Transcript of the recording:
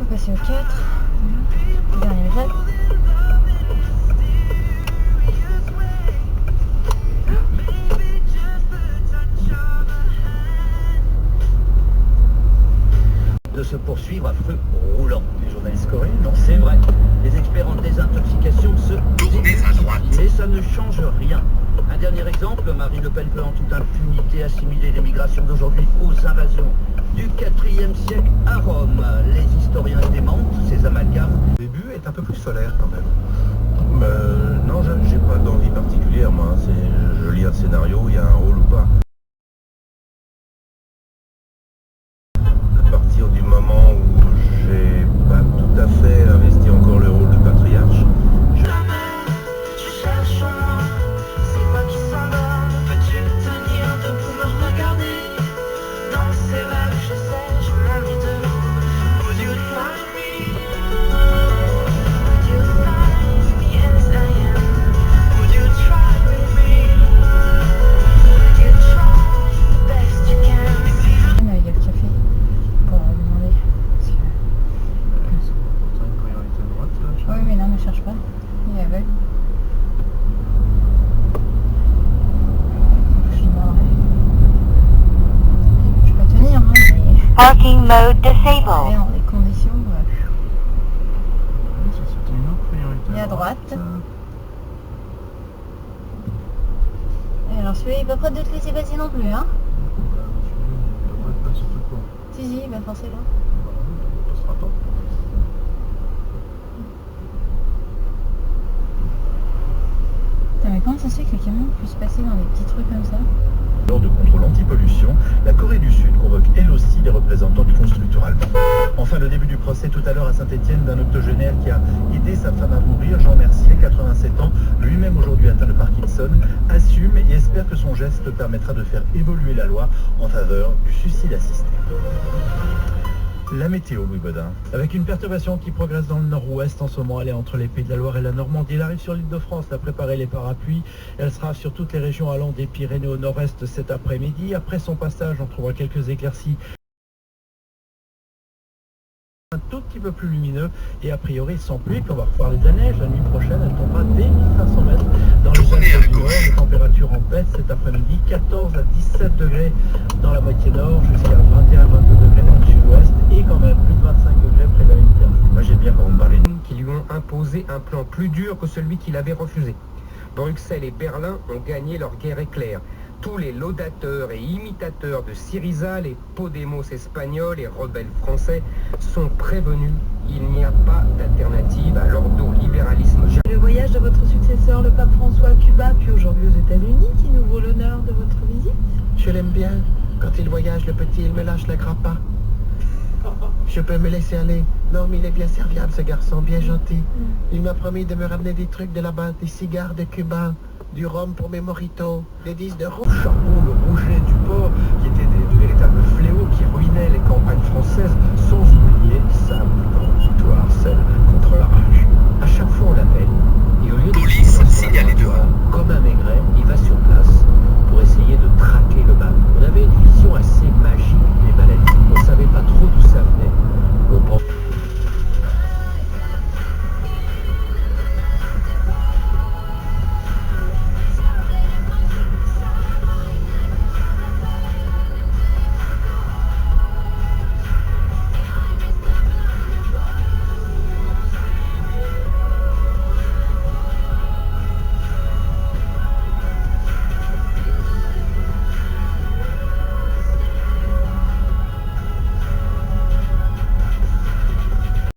va passer au 4. Dernier message. De se poursuivre à feu roulant. Les journalistes coréens, non, c'est vrai. Les experts en désintoxication se Tournez à droite. mais ça ne change rien. Un dernier exemple, Marine Le Pen peut en toute impunité assimiler les migrations d'aujourd'hui aux invasions du 4e siècle à Rome. Les historiens démentent ces amalgames. Le début est un peu plus solaire quand même. Non, j'ai pas d'envie particulière, moi. Je lis un scénario, il y a un rôle ou pas. À partir du moment où j'ai pas tout à fait investi encore le rôle de patriarche, Parking mode disabled. Dans les conditions. Et à droite. Et alors celui-là il va pas de te laisser passer non plus, hein? Si, il va forcer là. Putain, mais comment ça se fait que les camions puissent passer dans des petits trucs comme ça? lors de contrôle anti-pollution, la Corée du Sud convoque elle aussi les représentants du constructeur allemand. Enfin, le début du procès tout à l'heure à Saint-Etienne d'un octogénaire qui a aidé sa femme à mourir, Jean Mercier, 87 ans, lui-même aujourd'hui atteint de Parkinson, assume et espère que son geste permettra de faire évoluer la loi en faveur du suicide assisté. La météo, Louis Baudin. Avec une perturbation qui progresse dans le nord-ouest en ce moment, elle est entre les Pays de la Loire et la Normandie. Elle arrive sur l'île de France, à préparer les parapluies. Elle sera sur toutes les régions allant des Pyrénées au nord-est cet après-midi. Après son passage, on trouvera quelques éclaircies un tout petit peu plus lumineux et a priori sans pluie. Puis on va reparler de la neige. La nuit prochaine, elle tombera dès 1500 mètres dans les Alpes du Nord. Les températures en baisse cet après-midi, 14 à 17 degrés dans la moitié nord, jusqu'à 21-22 degrés dans le sud-ouest et quand même plus de 25 degrés près de la Méditerranée. Moi j'ai bien quand vous me parlez Qui lui ont imposé un plan plus dur que celui qu'il avait refusé. Bruxelles et Berlin ont gagné leur guerre éclair. Tous les laudateurs et imitateurs de Syriza, les Podemos espagnols et rebelles français sont prévenus. Il n'y a pas d'alternative à l'ordo-libéralisme. Le voyage de votre successeur, le pape François, à Cuba, puis aujourd'hui aux États-Unis, qui nous vaut l'honneur de votre visite. Je l'aime bien. Quand il voyage, le petit, il me lâche le grappa. Je peux me laisser aller. Non, mais il est bien serviable, ce garçon, bien gentil. Il m'a promis de me ramener des trucs de là-bas, des cigares de Cuba, du rhum pour mes mojitos, des disques de rouge. charbon, le rouget du porc, qui étaient des véritables fléaux qui ruinaient les campagnes françaises sans